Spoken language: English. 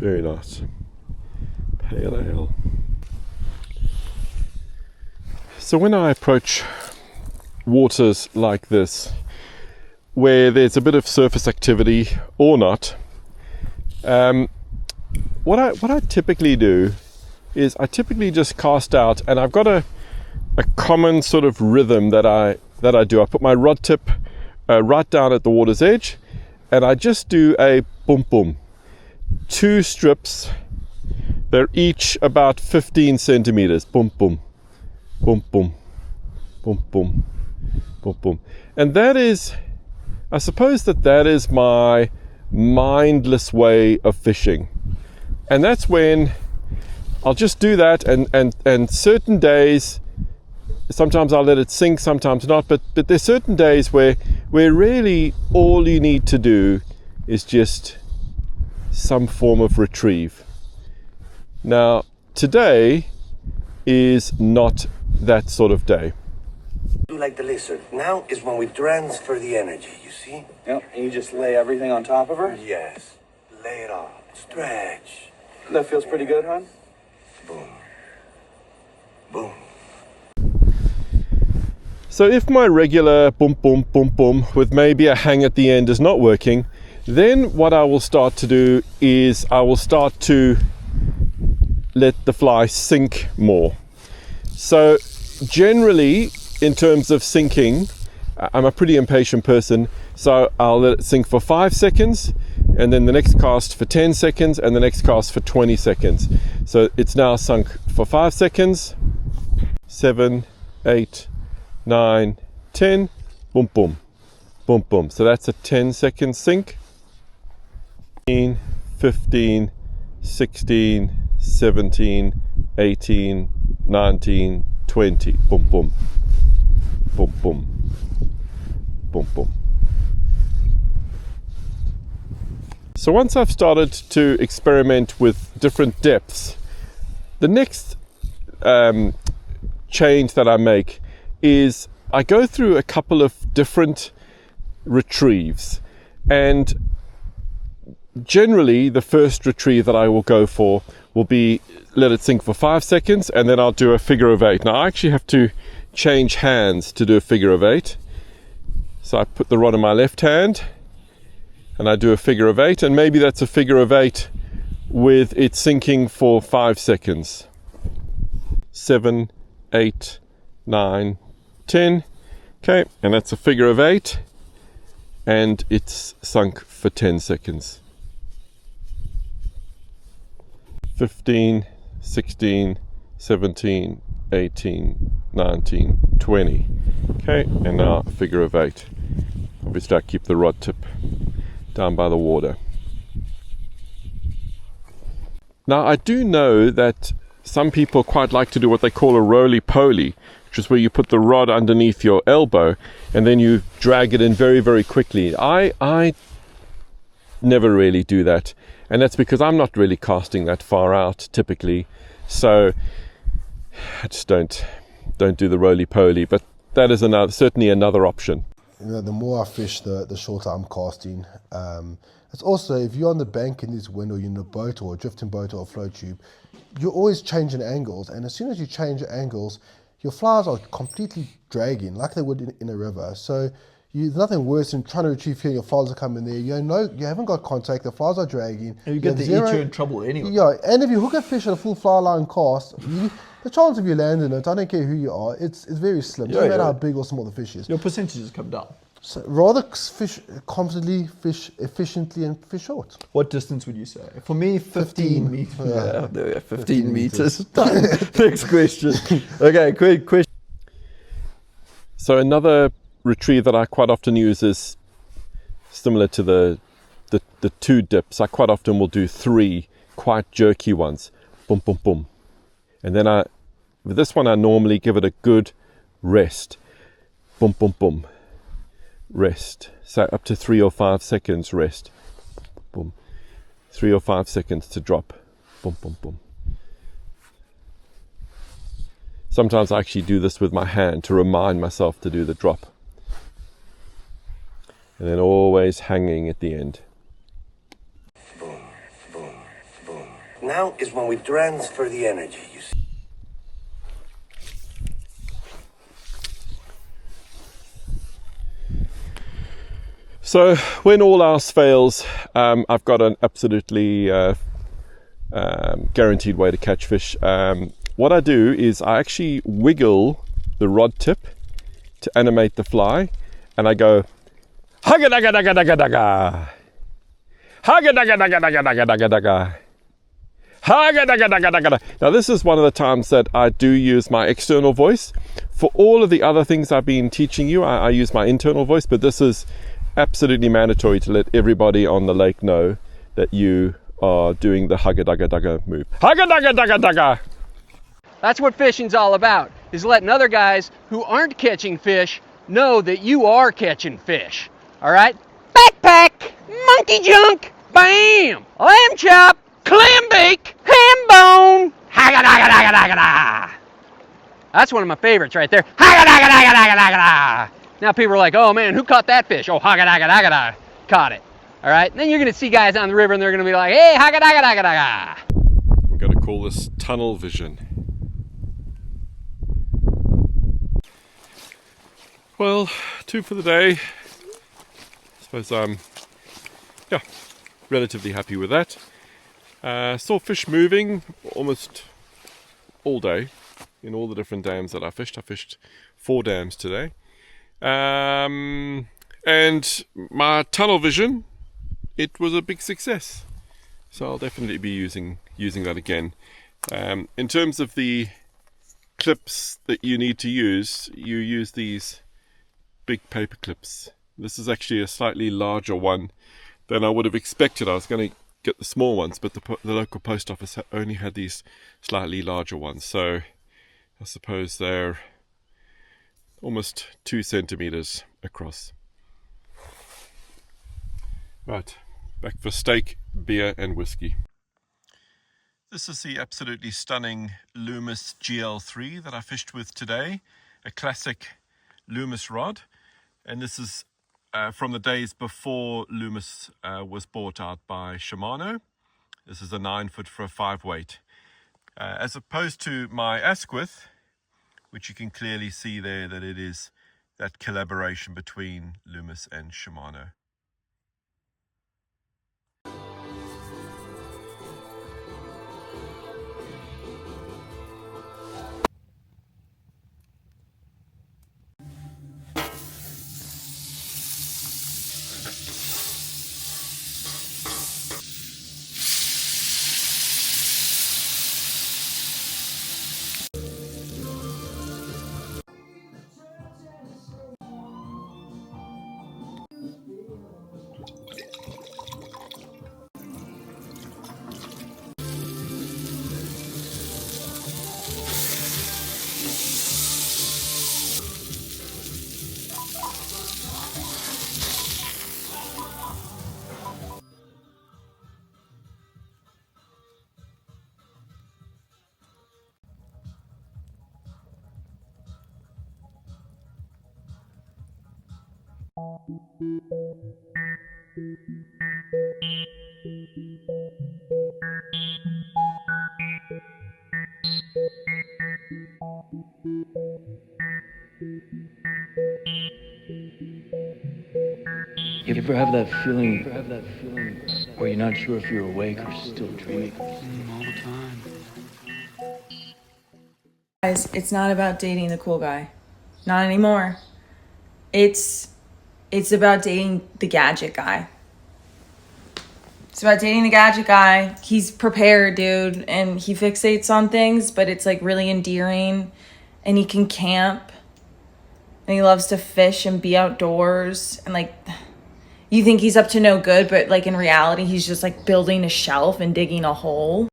Very nice. Pale ale. So when I approach waters like this, where there's a bit of surface activity or not, what I typically do is I typically just cast out, and I've got a common sort of rhythm that I do. I put my rod tip right down at the water's edge, and I just do a boom boom. 2 strips, they're each about 15 centimeters. Boom boom, boom boom, boom boom, boom boom. And that is, I suppose that is my mindless way of fishing. And that's when I'll just do that, and certain days, sometimes I'll let it sink, sometimes not, but there's certain days where really all you need to do is just some form of retrieve. Now, today is not that sort of day. Like the lizard. Now is when we transfer the energy, you see? Yep, and you just lay everything on top of her? Yes. Lay it off. Stretch. That feels pretty good, hon? Boom. Boom. So if my regular boom boom boom boom with maybe a hang at the end is not working, then what I will start to do is I will start to let the fly sink more. So generally, in terms of sinking, I'm a pretty impatient person, so I'll let it sink for 5 seconds, and then the next cast for 10 seconds, and the next cast for 20 seconds. So it's now sunk for 5 seconds, 7, 8, 9, 10, boom, boom, boom, boom. So that's a 10-second sink. 15, 16, 17, 18, 19, 20, boom, boom, boom, boom, boom, boom. So once I've started to experiment with different depths, the next change that I make is I go through a couple of different retrieves, and generally the first retrieve that I will go for will be let it sink for 5 seconds, and then I'll do a figure of 8. Now I actually have to change hands to do a figure of 8. So I put the rod in my left hand and I do a figure of 8, and maybe that's a figure of 8 with it sinking for 5 seconds. 7, 8, 9, 10. Okay, and that's a figure of 8, and it's sunk for 10 seconds. 15, 16, 17, 18, 19, 20. Okay, and now a figure of 8. Obviously I keep the rod tip down by the water. Now I do know that some people quite like to do what they call a roly-poly, which is where you put the rod underneath your elbow and then you drag it in very, very quickly. I never really do that, and that's because I'm not really casting that far out typically, so I just don't do the roly-poly, but that is certainly another option. You know, the more I fish, the shorter I'm casting. It's also, if you're on the bank in this wind, or you're in a boat or a drifting boat or a float tube, you're always changing angles, and as soon as you change angles, your flies are completely dragging like they would in a river. So there's nothing worse than trying to retrieve here, your flies are coming there, you haven't got contact, the flies are dragging. And you get the eat you in trouble anyway. Yeah, and if you hook a fish at a full fly line cast, the chance of you landing it, I don't care who you are, it's very slim. Doesn't matter how big or small the fish is. Your percentages come down. So rather constantly fish efficiently and fish short. What distance would you say? For me, 15 meters. Yeah. 15 meters. Next question. Okay, quick question. So another retrieve that I quite often use is similar to the 2 dips. I quite often will do 3 quite jerky ones. Boom, boom, boom. And then with this one I normally give it a good rest. Boom, boom, boom. Rest. So up to 3 or 5 seconds rest. Boom. 3 or 5 seconds to drop. Boom, boom, boom. Sometimes I actually do this with my hand to remind myself to do the drop. And then always hanging at the end. Boom, boom, boom. Now is when we transfer the energy, you see. So when all else fails, I've got an absolutely guaranteed way to catch fish. What I do is I actually wiggle the rod tip to animate the fly, and I go hugga dugga dugga dugga dugga, hugga dugga dugga dugga dugga dugga dugga, hugga dugga dugga dugga dugga. Now this is one of the times that I do use my external voice. For all of the other things I've been teaching you, I use my internal voice, but this is absolutely mandatory to let everybody on the lake know that you are doing the hugga dugga dugga move. Hugga dugga dugga dugga. That's what fishing's all about, is letting other guys who aren't catching fish know that you are catching fish. All right? Backpack, monkey junk, bam, lamb chop, clam bake, ham bone, hagga dagga dagga dagga da. That's one of my favorites right there. Hagga dagga dagga dagga dagga da. Now people are like, oh man, who caught that fish? Oh, hagga dagga dagga da, caught it. All right? And then you're gonna see guys on the river and they're gonna be like, hey, hagga dagga dagga dagga. I'm gonna call this tunnel vision. Well, 2 for the day. I suppose I'm relatively happy with that. Saw fish moving almost all day in all the different dams that I fished. I fished 4 dams today. And my tunnel vision, it was a big success. So I'll definitely be using that again. In terms of the clips that you need to use, you use these big paper clips. This is actually a slightly larger one than I would have expected. I was going to get the small ones, but the local post office only had these slightly larger ones. So I suppose they're almost 2 centimeters across. Right, back for steak, beer and whiskey. This is the absolutely stunning Loomis GL3 that I fished with today. A classic Loomis rod. And this is from the days before Loomis was bought out by Shimano. This is a 9-foot for a 5 weight. As opposed to my Asquith, which you can clearly see there that it is that collaboration between Loomis and Shimano. You ever have that feeling where you're not sure if you're awake or still dreaming? All the time. Guys, it's not about dating the cool guy. Not anymore. It's about dating the gadget guy. It's about dating the gadget guy. He's prepared, dude, and he fixates on things, but it's like really endearing, and he can camp, and he loves to fish and be outdoors, and like you think he's up to no good, but like in reality he's just like building a shelf and digging a hole.